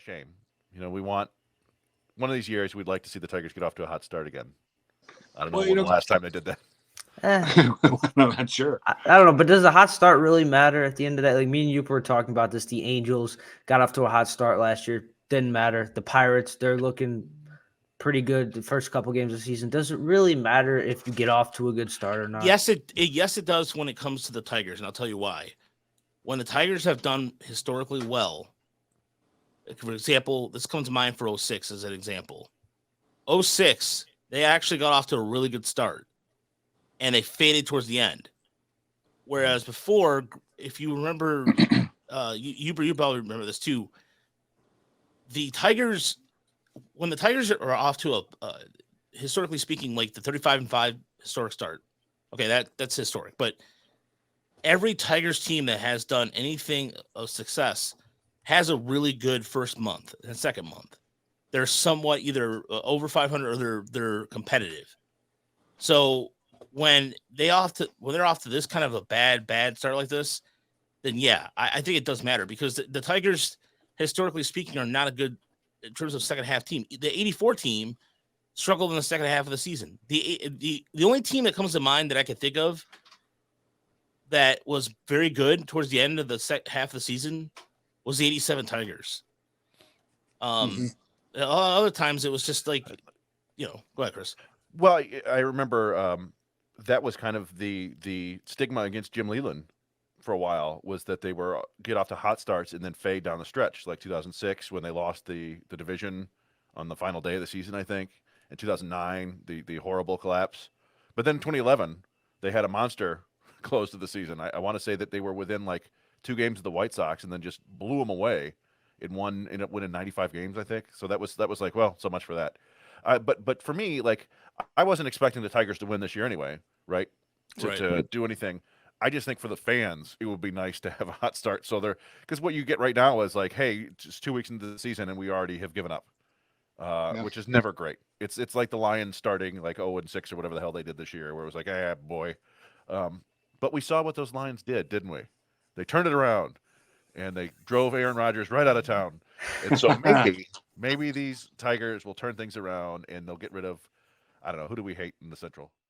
shame. We want one of these years. We'd like to see the Tigers get off to a hot start again. I don't know Well, when the last time they did that. Eh, I'm not sure. I don't know, but does a hot start really matter at the end of that? Like me and you were talking about this. The Angels got off to a hot start last year. Didn't matter. The Pirates, they're looking pretty good the first couple games of the season. Does it really matter if you get off to a good start or not? Yes, it does when it comes to the Tigers, and I'll tell you why. When the Tigers have done historically well, for example, this comes to mind for 06 as an example. 06, they actually got off to a really good start, and they faded towards the end. Whereas before, if you remember, you probably remember this too. The Tigers, when the Tigers are off to a historically speaking, like the 35-5 historic start, okay, that's historic. But every Tigers team that has done anything of success has a really good first month and second month. They're somewhat either over 500 or they're competitive. So when they're off to this kind of a bad start like this, then yeah, I think it does matter because the Tigers, historically speaking, are not a good in terms of second half team. The 84 team struggled in the second half of the season. The only team that comes to mind that I could think of that was very good towards the end of the half of the season was the 87 Tigers. Other times it was just like, go ahead, Chris. Well, I remember that was kind of the stigma against Jim Leland for a while was that they were get off to hot starts and then fade down the stretch, like 2006 when they lost the division on the final day of the season, I think. In 2009, the horrible collapse. But then 2011, they had a monster close to the season. I want to say that they were within like 2 games of the White Sox and then just blew them away ended up winning 95 games, I think. So that was like, well, so much for that. But for me, like, I wasn't expecting the Tigers to win this year anyway, right? To do anything. I just think for the fans, it would be nice to have a hot start. So because what you get right now is like, hey, just 2 weeks into the season and we already have given up, which is never great. It's like the Lions starting like 0-6 or whatever the hell they did this year, where it was like, boy. But we saw what those Lions did, didn't we? They turned it around and they drove Aaron Rodgers right out of town. And so maybe these Tigers will turn things around and they'll get rid of, I don't know, who do we hate in the Central?